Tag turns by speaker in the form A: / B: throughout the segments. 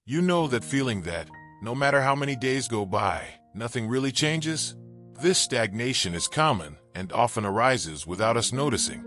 A: You know that feeling that, no matter how many days go by, nothing really changes? This stagnation is common and often arises without us noticing.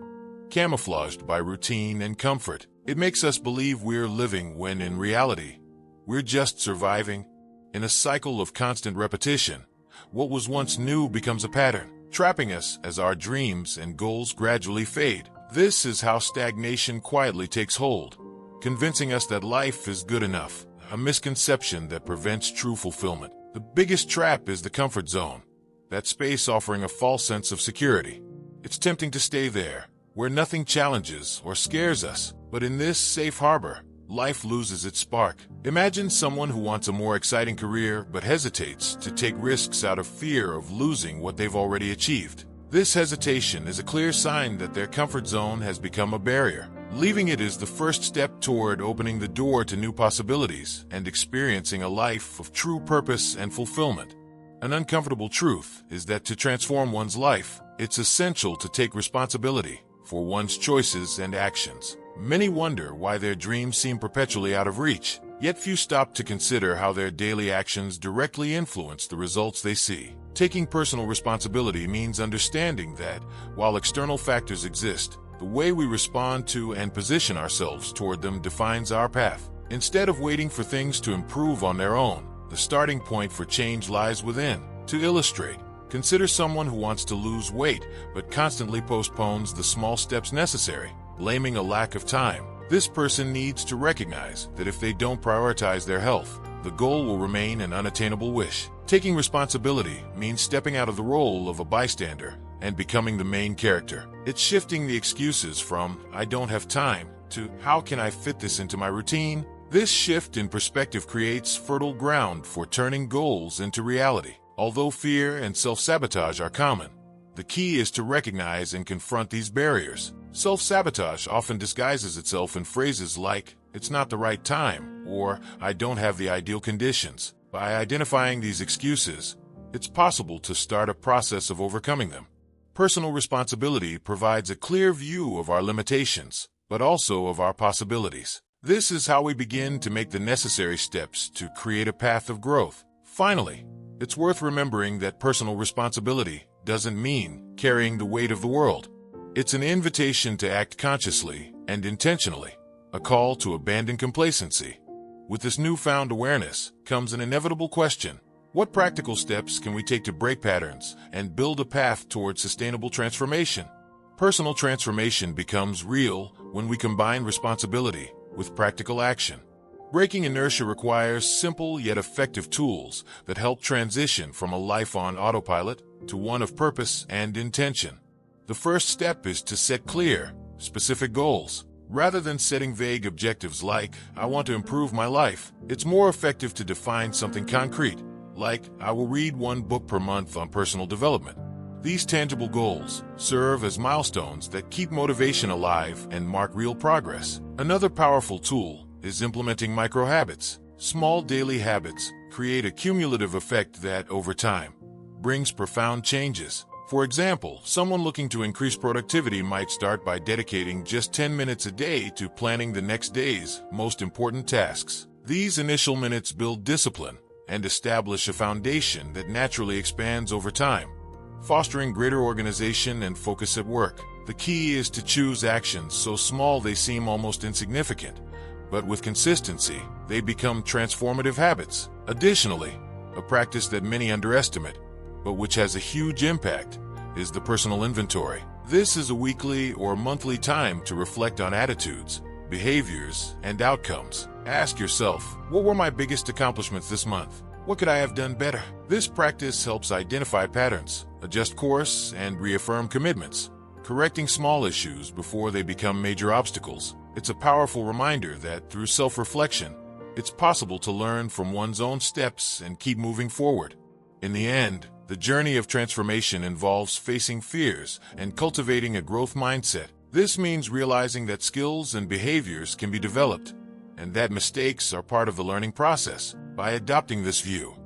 A: Camouflaged by routine and comfort, it makes us believe we're living when in reality, we're just surviving. In a cycle of constant repetition, what was once new becomes a pattern, trapping us as our dreams and goals gradually fade. This is how stagnation quietly takes hold, convincing us that life is good enough, a misconception that prevents true fulfillment. The biggest trap is the comfort zone, that space offering a false sense of security. It's tempting to stay there, where nothing challenges or scares us, but in this safe harbor, life loses its spark. Imagine someone who wants a more exciting career but hesitates to take risks out of fear of losing what they've already achieved. This hesitation is a clear sign that their comfort zone has become a barrier. Leaving it is the first step toward opening the door to new possibilities and experiencing a life of true purpose and fulfillment. An uncomfortable truth is that to transform one's life, it's essential to take responsibility for one's choices and actions. Many wonder why their dreams seem perpetually out of reach, yet few stop to consider how their daily actions directly influence the results they see. Taking personal responsibility means understanding that, while external factors exist, the way we respond to and position ourselves toward them defines our path. Instead of waiting for things to improve on their own, the starting point for change lies within. To illustrate, consider someone who wants to lose weight but constantly postpones the small steps necessary, blaming a lack of time. This person needs to recognize that if they don't prioritize their health, the goal will remain an unattainable wish. Taking responsibility means stepping out of the role of a bystander and becoming the main character. It's shifting the excuses from, "I don't have time," to, "How can I fit this into my routine?" This shift in perspective creates fertile ground for turning goals into reality. Although fear and self-sabotage are common, the key is to recognize and confront these barriers. Self-sabotage often disguises itself in phrases like, "It's not the right time," or "I don't have the ideal conditions." By identifying these excuses, it's possible to start a process of overcoming them. Personal responsibility provides a clear view of our limitations, but also of our possibilities. This is how we begin to make the necessary steps to create a path of growth. Finally, it's worth remembering that personal responsibility doesn't mean carrying the weight of the world. It's an invitation to act consciously and intentionally, a call to abandon complacency. With this newfound awareness comes an inevitable question: what practical steps can we take to break patterns and build a path towards sustainable transformation? Personal transformation becomes real when we combine responsibility with practical action. Breaking inertia requires simple yet effective tools that help transition from a life on autopilot to one of purpose and intention. The first step is to set clear, specific goals. Rather than setting vague objectives like, "I want to improve my life," it's more effective to define something concrete, like, "I will read one book per month on personal development." These tangible goals serve as milestones that keep motivation alive and mark real progress. Another powerful tool is implementing micro-habits. Small daily habits create a cumulative effect that, over time, brings profound changes. For example, someone looking to increase productivity might start by dedicating just 10 minutes a day to planning the next day's most important tasks. These initial minutes build discipline and establish a foundation that naturally expands over time, fostering greater organization and focus at work. The key is to choose actions so small they seem almost insignificant, but with consistency, they become transformative habits. Additionally, a practice that many underestimate, but which has a huge impact, is the personal inventory. This is a weekly or monthly time to reflect on attitudes, behaviors, and outcomes. Ask yourself, what were my biggest accomplishments this month? What could I have done better? This practice helps identify patterns, adjust course, and reaffirm commitments, correcting small issues before they become major obstacles. It's a powerful reminder that through self-reflection, it's possible to learn from one's own steps and keep moving forward. In the end, the journey of transformation involves facing fears and cultivating a growth mindset. This means realizing that skills and behaviors can be developed, and that mistakes are part of the learning process. By adopting this view,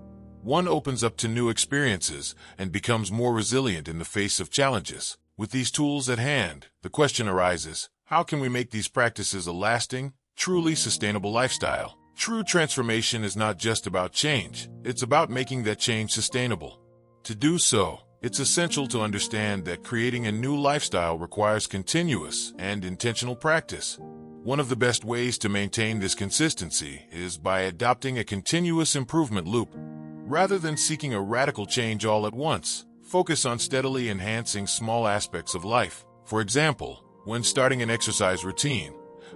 A: one opens up to new experiences and becomes more resilient in the face of challenges. With these tools at hand, the question arises, how can we make these practices a lasting, truly sustainable lifestyle? True transformation is not just about change, it's about making that change sustainable. To do so, it's essential to understand that creating a new lifestyle requires continuous and intentional practice. One of the best ways to maintain this consistency is by adopting a continuous improvement loop. Rather than seeking a radical change all at once, focus on steadily enhancing small aspects of life. For example, when starting an exercise routine,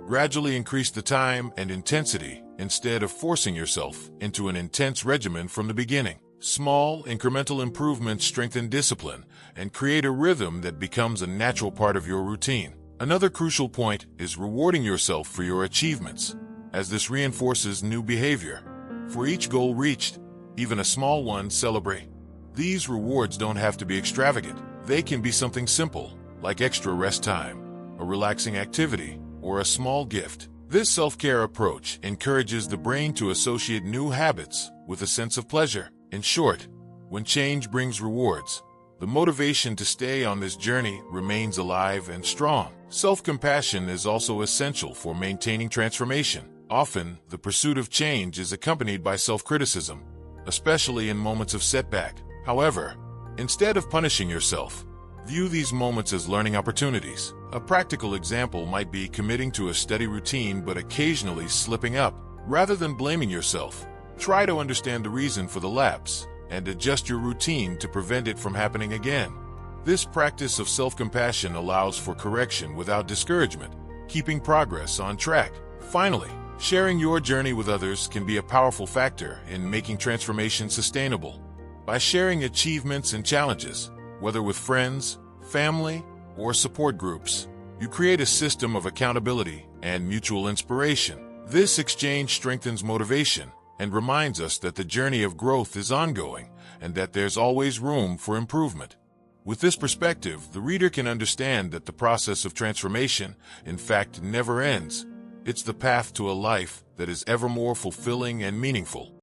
A: gradually increase the time and intensity instead of forcing yourself into an intense regimen from the beginning. Small, incremental improvements strengthen discipline and create a rhythm that becomes a natural part of your routine. Another crucial point is rewarding yourself for your achievements, as this reinforces new behavior. For each goal reached, even a small one, celebrate. These rewards don't have to be extravagant. They can be something simple, like extra rest time, a relaxing activity, or a small gift. This self-care approach encourages the brain to associate new habits with a sense of pleasure. In short, when change brings rewards, the motivation to stay on this journey remains alive and strong. Self-compassion is also essential for maintaining transformation. Often, the pursuit of change is accompanied by self-criticism, especially in moments of setback. However, instead of punishing yourself, view these moments as learning opportunities. A practical example might be committing to a steady routine but occasionally slipping up. Rather than blaming yourself, try to understand the reason for the lapse and adjust your routine to prevent it from happening again. This practice of self-compassion allows for correction without discouragement, keeping progress on track. Finally, sharing your journey with others can be a powerful factor in making transformation sustainable. By sharing achievements and challenges, whether with friends, family, or support groups, you create a system of accountability and mutual inspiration. This exchange strengthens motivation and reminds us that the journey of growth is ongoing and that there's always room for improvement. With this perspective, the reader can understand that the process of transformation, in fact, never ends. It's the path to a life that is ever more fulfilling and meaningful.